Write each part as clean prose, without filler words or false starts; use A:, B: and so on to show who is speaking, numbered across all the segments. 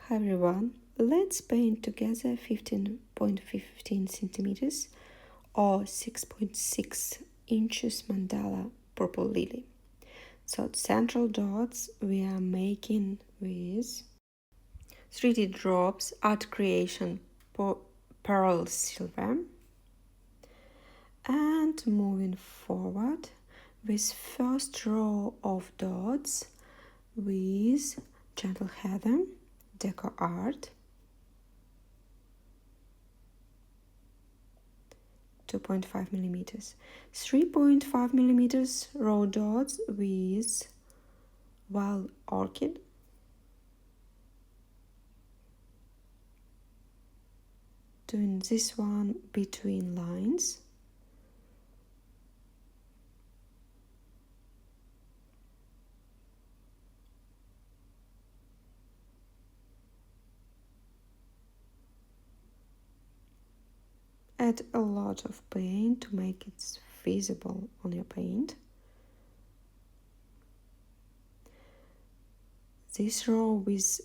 A: Hi everyone, let's paint together 15.15 centimeters or 6.6 inches mandala purple lily. So central dots we are making with 3D drops art creation pearl silver, and moving forward with first row of dots with gentle heather, DecoArt, 2.5 millimeters, 3.5 millimeters row dots with wild orchid, doing this one between lines, add a lot of paint to make it visible on your paint. This row with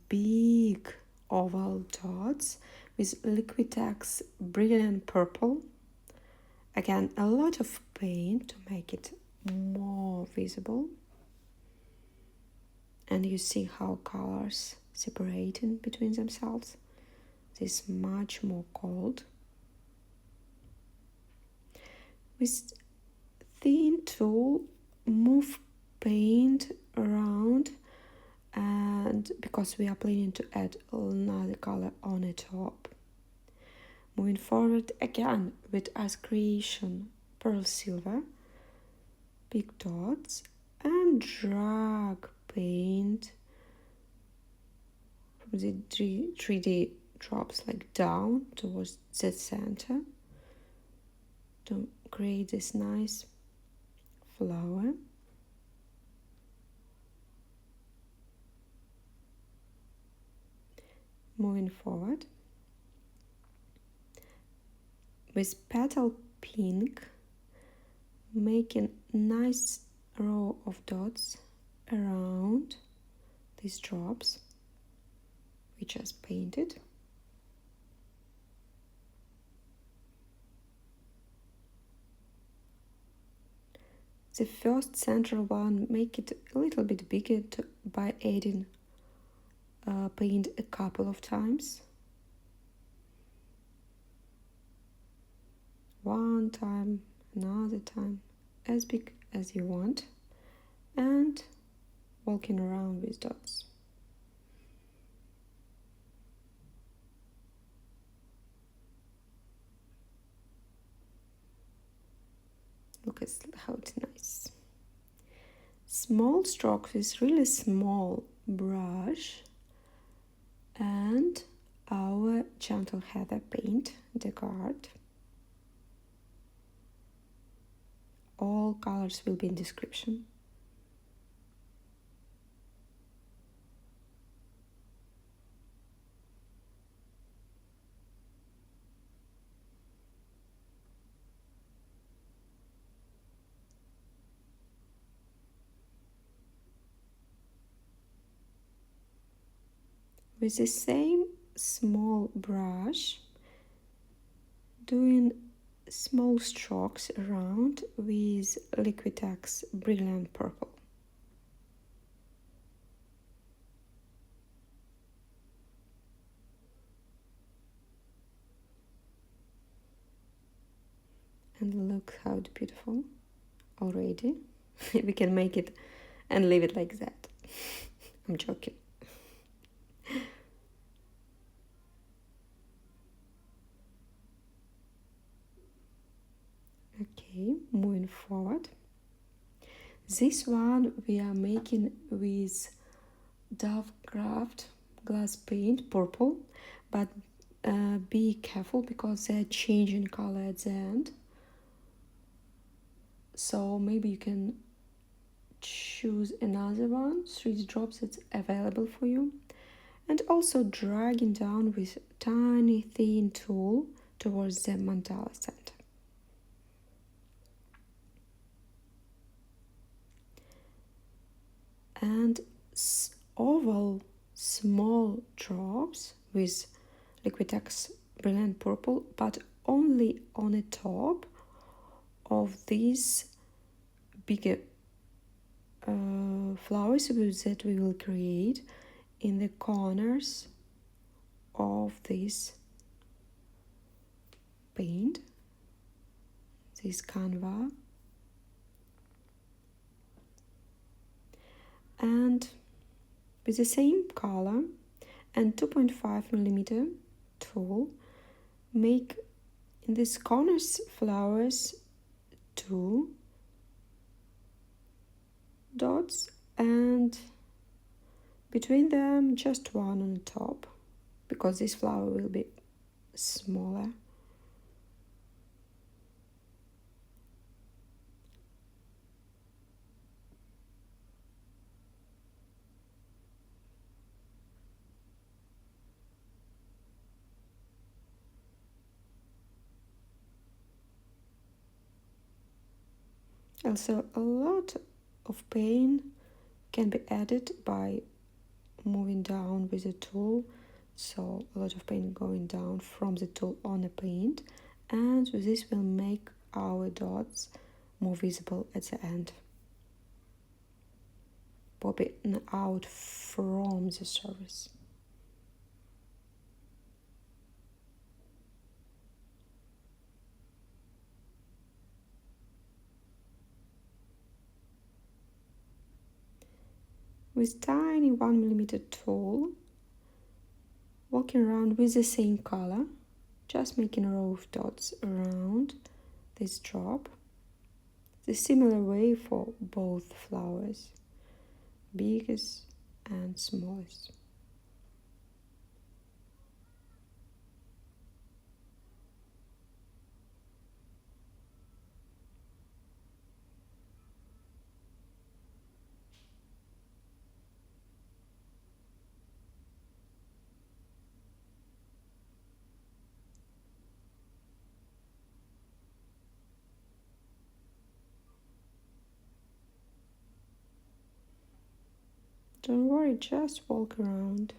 A: big oval dots with Liquitex brilliant purple. Again, a lot of paint to make it more visible. And you see how colors separating between themselves. This is much more cold. With thin tool, move paint around, and because we are planning to add another color on the top. Moving forward again with as creation pearl silver, big dots, and drag paint from the 3D drops like down towards the center to create this nice flower. Moving forward with Petal pink, making nice row of dots around these drops we just painted. The first central one, make it a little bit bigger by adding paint a couple of times. One time, another time, as big as you want, and walking around with dots. Look at how it's nice. Small strokes with really small brush and our gentle heather paint, DecoArt. All colors will be in description. With the same small brush, doing small strokes around with Liquitex brilliant purple. And look how beautiful already. We can make it and leave it like that. I'm joking. Okay, moving forward. This one we are making with Dovecraft glass paint, purple, but be careful because they're changing color at the end. So maybe you can choose another one, 3D drops that's available for you. And also dragging down with tiny thin tool towards the mandala center. And oval small drops with Liquitex Brilliant Purple, but only on the top of these bigger flowers that we will create in the corners of this paint, this canvas. And with the same color and 2.5mm tool, make in these corners flowers 2 dots, and between them just one on the top, because this flower will be smaller. Also, a lot of paint can be added by moving down with the tool, so a lot of paint going down from the tool on the paint, and this will make our dots more visible at the end, popping out from the surface. With tiny 1mm tool, walking around with the same color, just making a row of dots around this drop. The similar way for both flowers, biggest and smallest. Don't worry, just walk around.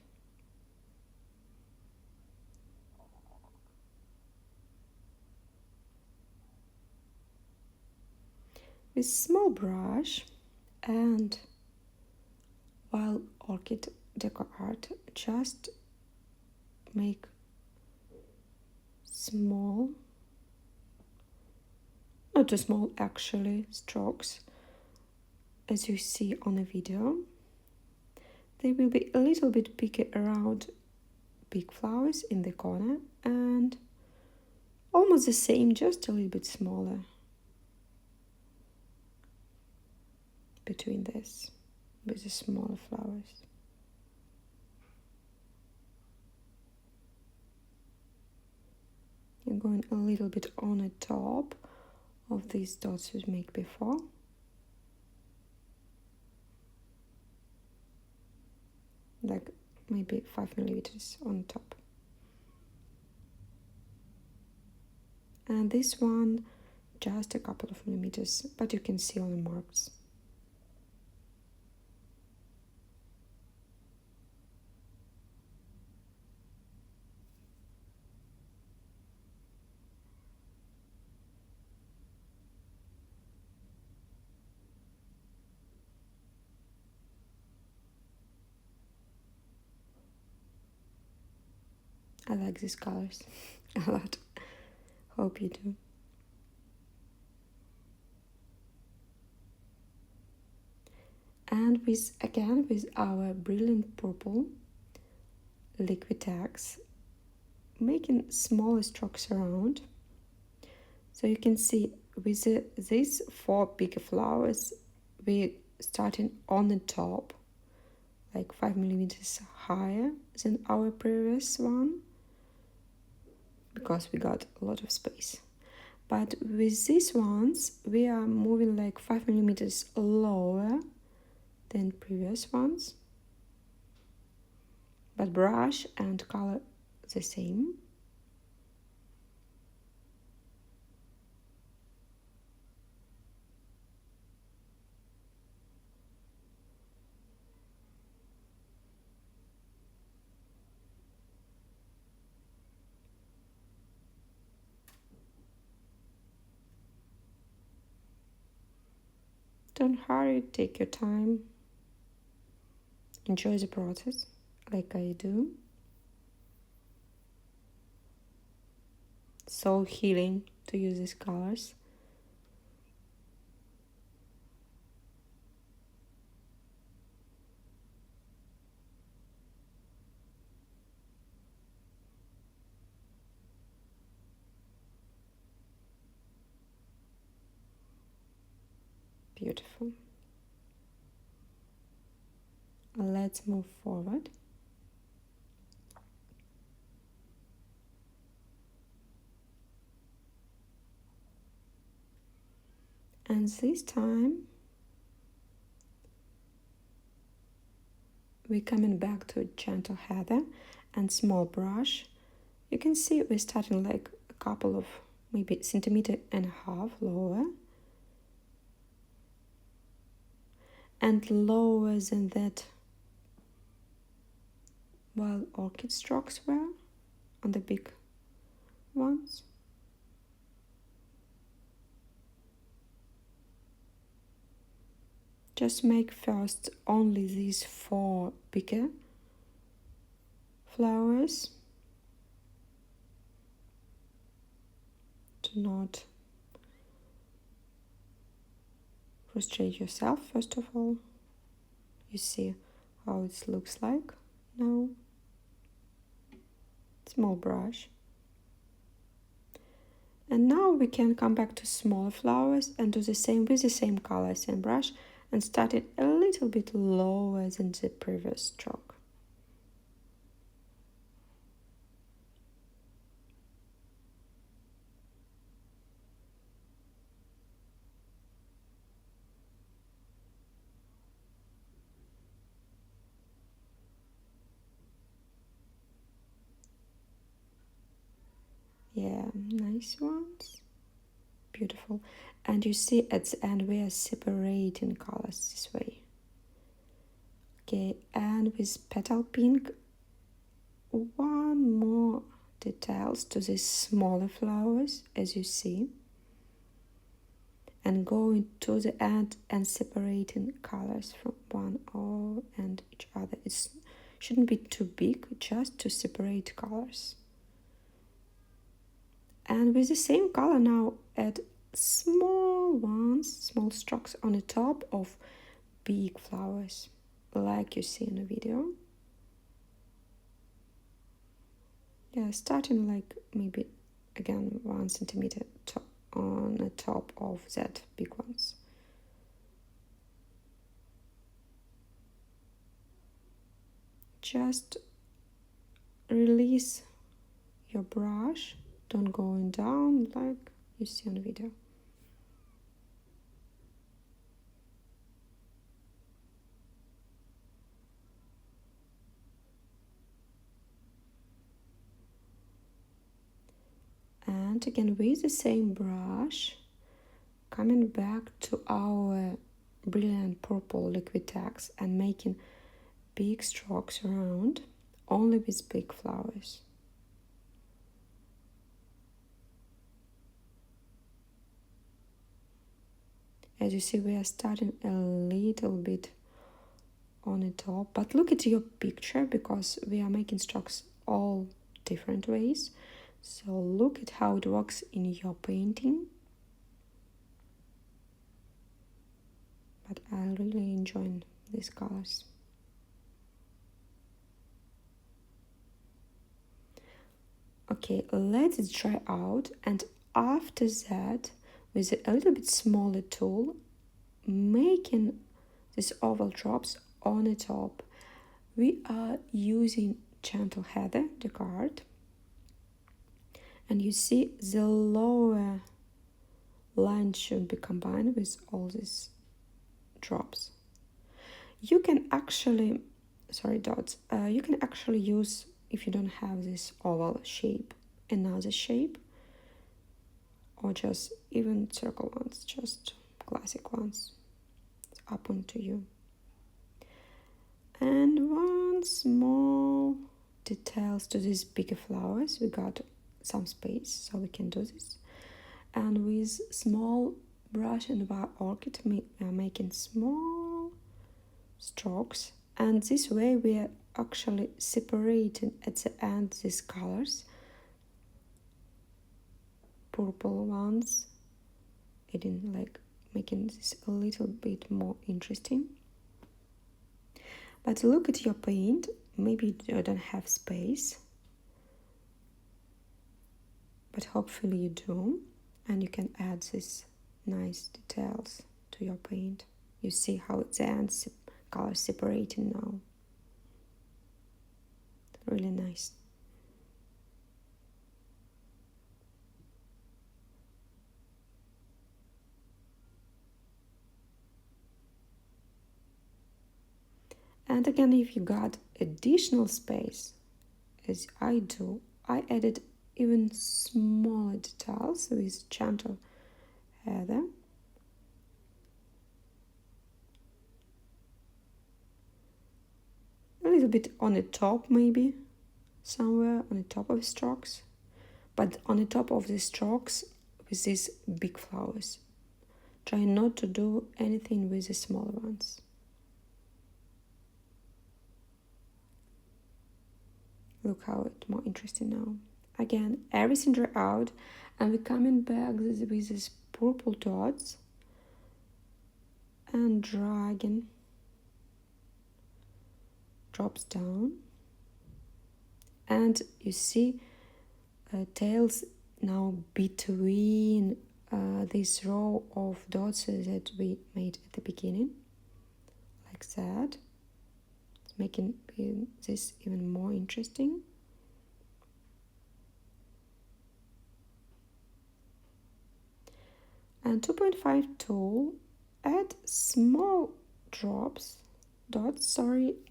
A: With small brush and Wild Orchid DecoArt, just make small, not too small actually, strokes, as you see on the video. They will be a little bit bigger around big flowers in the corner, and almost the same, just a little bit smaller between this with the smaller flowers. I'm going a little bit on the top of these dots we made before. Like maybe 5mm on top. And this one just a couple of millimeters, but you can see on the marks. I like these colors a lot. Hope you do. And with our brilliant purple Liquitex, making smaller strokes around. So you can see with these 4 bigger flowers, we're starting on the top, like 5mm higher than our previous one, because we got a lot of space. But with these ones, we are moving like 5mm lower than previous ones, but brush and color the same. Don't hurry, take your time. Enjoy the process, like I do. So healing to use these colors. Beautiful. Let's move forward. And this time we're coming back to gentle heather and small brush. You can see we're starting like a couple of maybe 1.5 centimeters lower. And lower than that while orchid strokes were on the big ones. Just make first only these 4 bigger flowers. Do not frustrate yourself first of all. You see how it looks like now. Small brush. And now we can come back to smaller flowers and do the same with the same color, same brush, and start it a little bit lower than the previous stroke. Yeah, nice ones. Beautiful. And you see at the end we are separating colors this way. Okay, and with petal pink, one more details to these smaller flowers, as you see. And going to the end and separating colors from one and each other. It shouldn't be too big, just to separate colors. And with the same color now add small ones, small strokes on the top of big flowers, like you see in the video. Yeah, starting like maybe again 1 centimeter on the top of that big ones. Just release your brush, don't going down like you see on the video. And again with the same brush, coming back to our brilliant purple Liquitex and making big strokes around, only with big flowers. As you see, we are starting a little bit on the top, but look at your picture because we are making strokes all different ways. So look at how it works in your painting. But I really enjoy these colors. Okay, let it dry out, and after that, with a little bit smaller tool, making these oval drops on the top. We are using gentle heather, DecoArt, and you see the lower line should be combined with all these drops. You can actually, dots, you can actually use, if you don't have this oval shape, another shape, or just even circle ones, just classic ones. It's up onto you. And one small details to these bigger flowers. We got some space, so we can do this. And with small brush and orchid, we are making small strokes, and this way we are actually separating at the end these colors, purple ones, adding like making this a little bit more interesting. But look at your paint, maybe you don't have space, but hopefully you do, and you can add these nice details to your paint. You see how it's the end color separating now. Really nice. And again, if you got additional space, as I do, I added even smaller details with gentle heather. A little bit on the top, maybe, somewhere on the top of the strokes, but on the top of the strokes with these big flowers. Try not to do anything with the smaller ones. Look how it's more interesting now. Again, everything dry out, and we're coming back with these purple dots and dragging drops down, and you see tails now between this row of dots that we made at the beginning, like that. It's making this even more interesting. And 2.5 tool, add small dots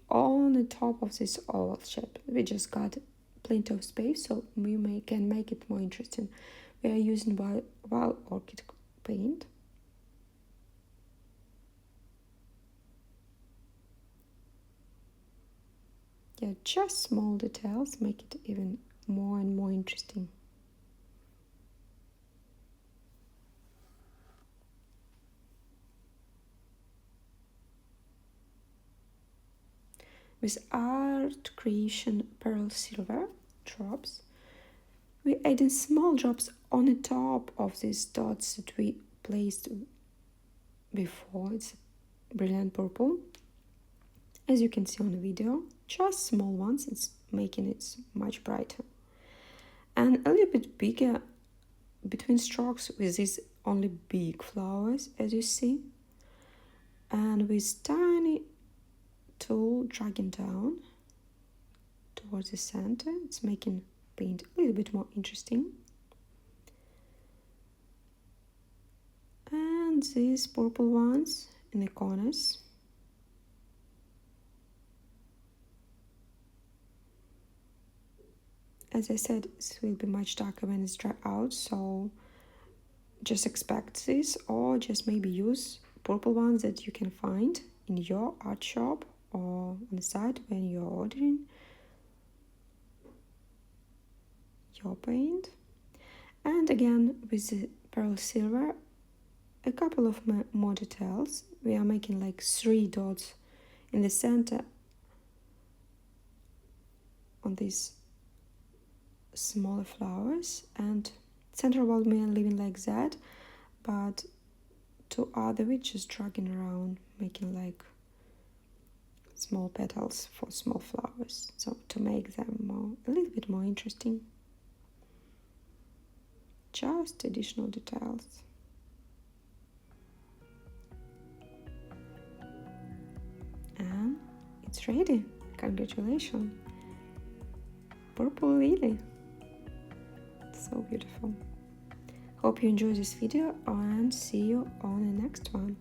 A: on the top of this oval shape. We just got plenty of space, so we can make it more interesting. We are using wild orchid paint. Yeah, just small details make it even more and more interesting. With Art Creation Pearl Silver drops, we added small drops on the top of these dots that we placed before. It's brilliant purple, as you can see on the video. Just small ones, it's making it much brighter. And a little bit bigger between strokes with these only big flowers, as you see. And with tiny tool dragging down towards the center, it's making paint a little bit more interesting. And these purple ones in the corners. As I said, this will be much darker when it's dry out, so just expect this, or just maybe use purple ones that you can find in your art shop or on the site when you're ordering your paint. And again, with the pearl silver, a couple of more details. We are making like 3 dots in the center on these smaller flowers, and center wall we are leaving like that, but 2 other we just dragging around, making like small petals for small flowers, so to make them a little bit more interesting. Just additional details. And it's ready. Congratulations. Purple lily. So beautiful. Hope you enjoyed this video, and see you on the next one.